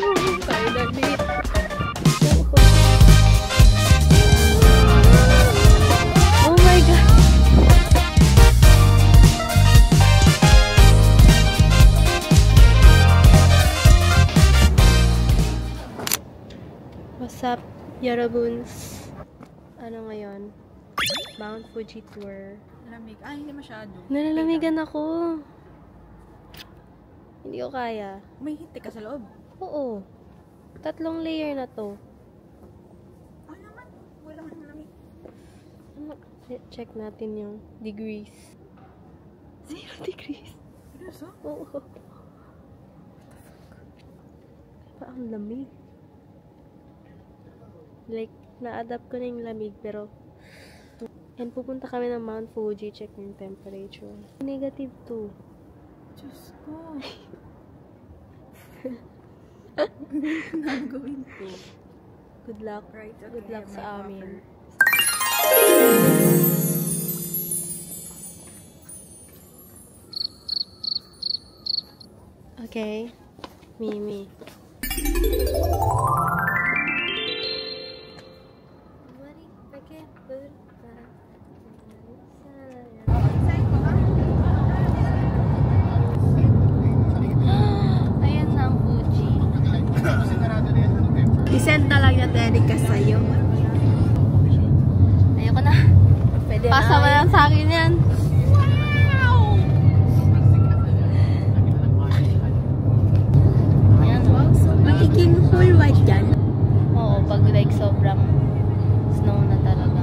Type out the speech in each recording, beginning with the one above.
Finally. Oh my God. What's up, Yarabuns? Ano ngayon? Mount Fuji tour. Lamig. Ay, hindi masyado. Nalalamigan ako. Hindi ko kaya. May hiti ka sa loob? Oo. 3 layer na to. Ah, naman. Wala man malamig. Ano? Check natin yung degrees. 0 degrees. Seryoso? Oo. Diba ang lamig? Like, na-adapt ko na yung lamig, pero and pupunta kami ng Mount Fuji, check yung temperature. Negative 2. Diyos ko. Ano gawin ko? Good luck. Right, okay. Good luck sa amin. Okay. Mimi. Ayan na ang Fuji. I-send na lang niya Tenica sa'yo. Ayoko na. Pwede Pasa mo lang sa akin yan. Magiging full white yan. Oo, pag like sobrang snow na talaga.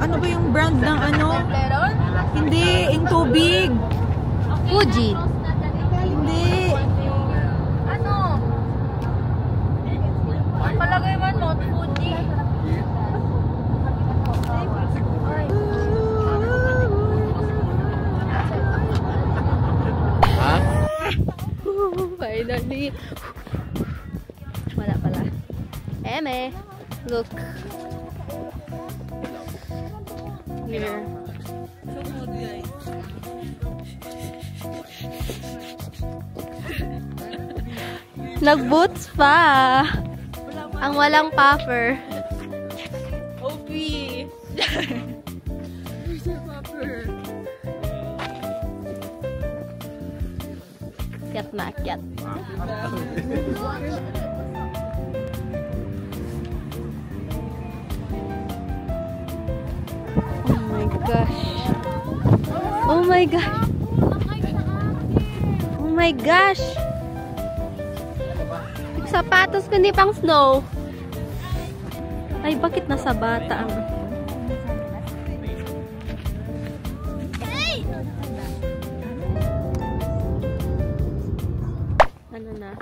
Ano ba yung brand ng ano? Hindi, yung tubig. Fuji. Hindi. Ano? Ang palagay man mo, Fuji. Finally. Wala pala. Eme. Look. Here. Nag-boots pa. Ang walang puffer. OP. Where's your popper? Kat na, kat. Oh my gosh. Oh my gosh. Oh my gosh. Yung sapatos ko hindi pang snow. Ay, bakit nasa bata ang... Ano na?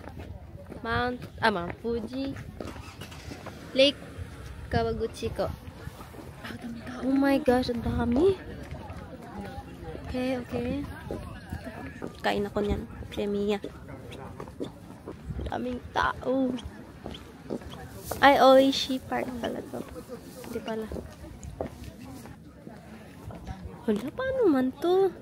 Mount Fuji. Lake Kawaguchiko. Oh my gosh, ang dami. Okay, okay. Kain ako niyan. Premia. Daming tao. Ay, Oishi Park pala to. Hindi pala. Wala, paano man to?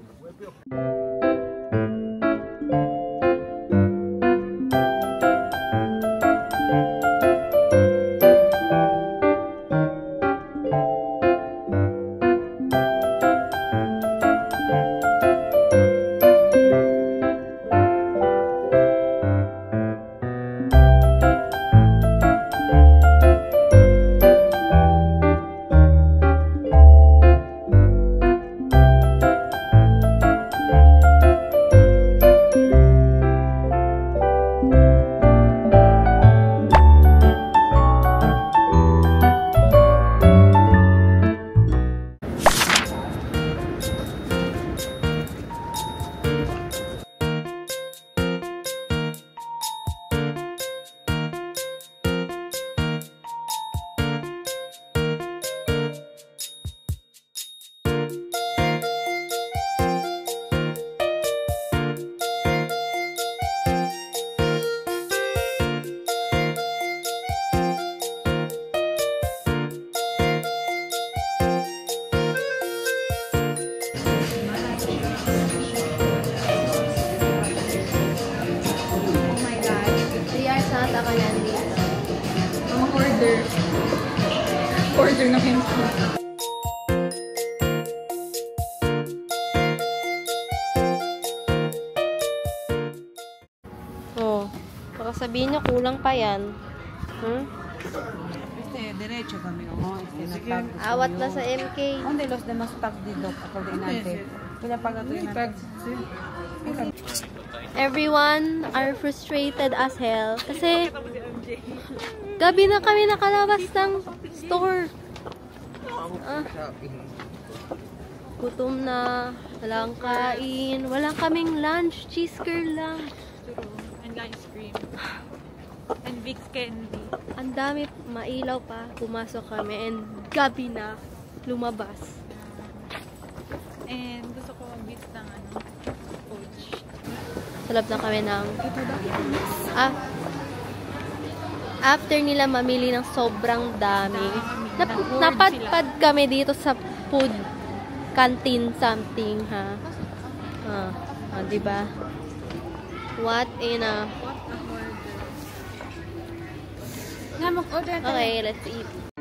makanan dito. Mga order. Order na kayo. Oh, baka sabihin nyo, kulang pa yan. Hmm? Derecho kami, oh. Nagpag. Awat na sa MK. Onde los demás pagdidok ako din natin. Pinapagatuin natin. Everyone are frustrated as hell. Kasi, gabi na kami nakalabas ng store. Gutom na. Walang kain. Wala kaming lunch. Cheese curl lang. And ice cream. And Vicks candy. Ang dami, mailaw pa. Pumasok kami and gabi na lumabas. And gusto ko mag-beat ng coach. Salap na kami ng... after nila mamili ng sobrang dami, napadpad kami dito sa food canteen something, ha? Diba? What in a... Okay, let's eat.